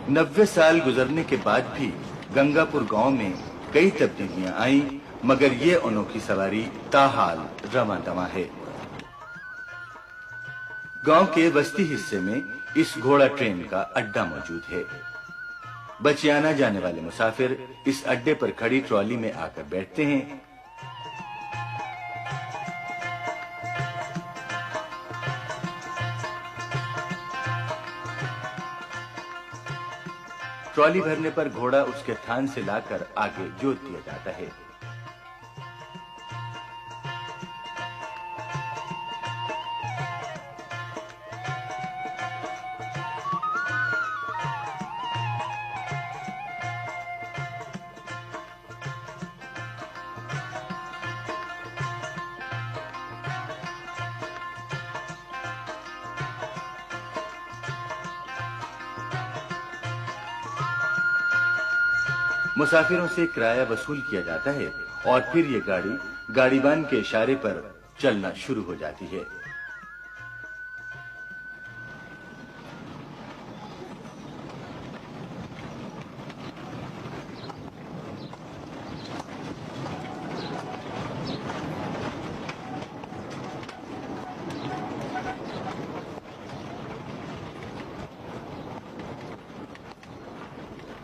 90 साल गुजरने के बाद भी गंगापुर गांव में कई तब्दीलियां आईं, मगर ये अनोखी सवारी ताहाल रवां-दवां है। गांव के बस्ती हिस्से में इस घोड़ा ट्रेन का अड्डा मौजूद है। बचियाना जाने वाले मुसाफिर इस अड्डे पर खड़ी ट्रॉली में आकर बैठते हैं। ट्रॉली भरने पर घोड़ा उसके थान से लाकर आगे जोत दिया जाता है। मुसाफिरों से किराया वसूल किया जाता है और फिर ये गाड़ी गाड़ीबान के इशारे पर चलना शुरू हो जाती है।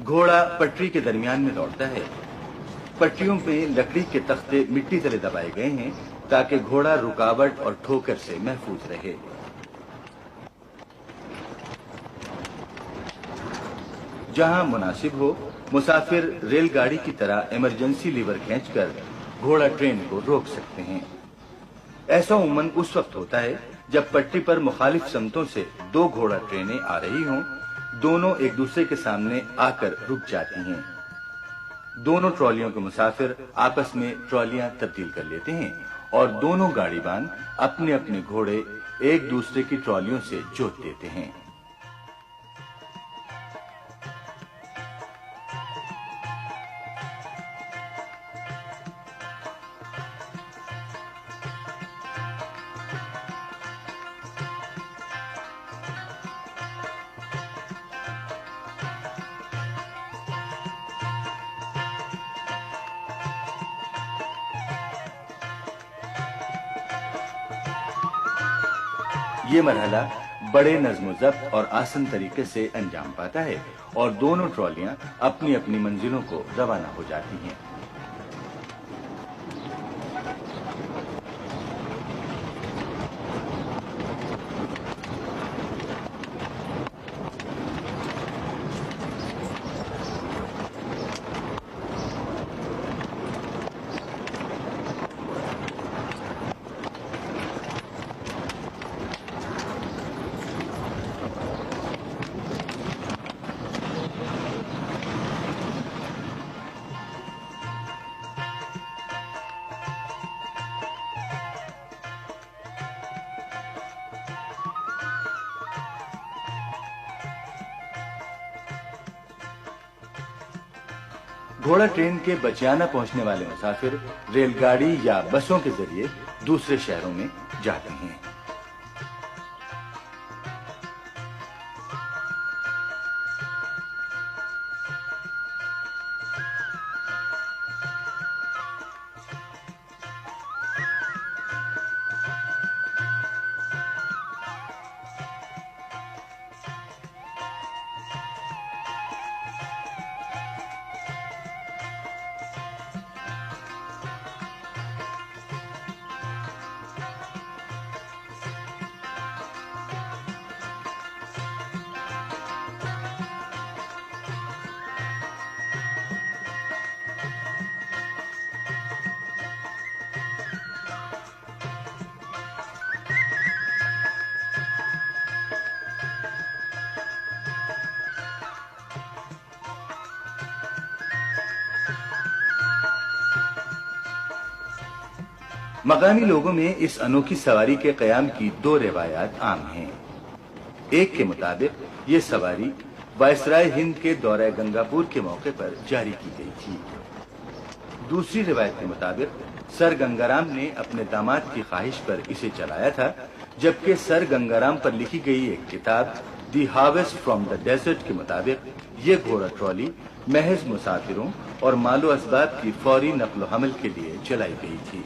घोड़ा पटरी के दरमियान में दौड़ता है। पटरियों पे लकड़ी के तख्ते मिट्टी तले दबाए गए हैं ताकि घोड़ा रुकावट और ठोकर से महफूज रहे। जहां मुनासिब हो, मुसाफिर रेलगाड़ी की तरह इमरजेंसी लीवर खींचकर घोड़ा ट्रेन को रोक सकते हैं। ऐसा उमन उस वक्त होता है जब पटरी पर मुखालिफ समतों से दो घोड़ा ट्रेनें आ रही हों। दोनों एक दूसरे के सामने आकर रुक जाती हैं। दोनों ट्रॉलियों के मुसाफिर आपस में ट्रॉलियां तब्दील कर लेते हैं और दोनों गाड़ीबान अपने अपने घोड़े एक दूसरे की ट्रॉलियों से जोत देते हैं। ये मरहला बड़े नज़्म-ओ-ज़ब्त और आसान तरीके से अंजाम पाता है और दोनों ट्रॉलियां अपनी अपनी मंजिलों को रवाना हो जाती हैं। घोड़ा ट्रेन के बचियाना पहुंचने वाले मुसाफिर रेलगाड़ी या बसों के जरिए दूसरे शहरों में जाते हैं। मकामी लोगों में इस अनोखी सवारी के कयाम की दो रिवायात आम हैं। एक के मुताबिक ये सवारी वायसराय हिंद के दौरे गंगापुर के मौके पर जारी की गई थी। दूसरी रिवायत के मुताबिक सर गंगाराम ने अपने दामाद की ख्वाहिश पर इसे चलाया था, जबकि सर गंगाराम पर लिखी गई एक किताब दी हार्वेस्ट फ्रॉम द डेजर्ट के मुताबिक ये घोड़ा ट्रॉली महज मुसाफिरों और मालो असबाब की फौरी नकलो हमल के लिए चलाई गई थी।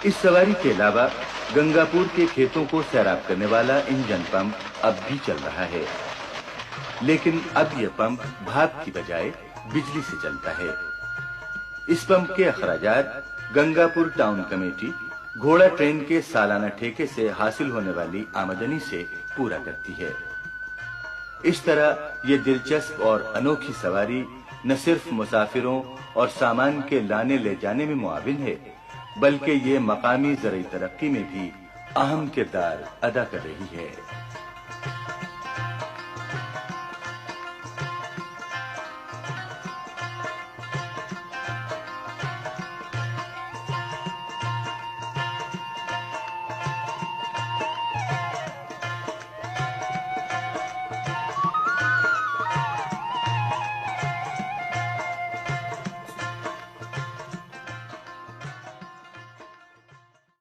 इस सवारी के अलावा गंगापुर के खेतों को सैराब करने वाला इंजन पंप अब भी चल रहा है, लेकिन अब यह पंप भाप की बजाय बिजली से चलता है। इस पंप के अखराजात गंगापुर टाउन कमेटी घोड़ा ट्रेन के सालाना ठेके से हासिल होने वाली आमदनी से पूरा करती है। इस तरह ये दिलचस्प और अनोखी सवारी न सिर्फ मुसाफिरों और सामान के लाने ले जाने में मुआविन है, बल्कि ये मकामी ज़राई तरक्की में भी अहम किरदार अदा कर रही है।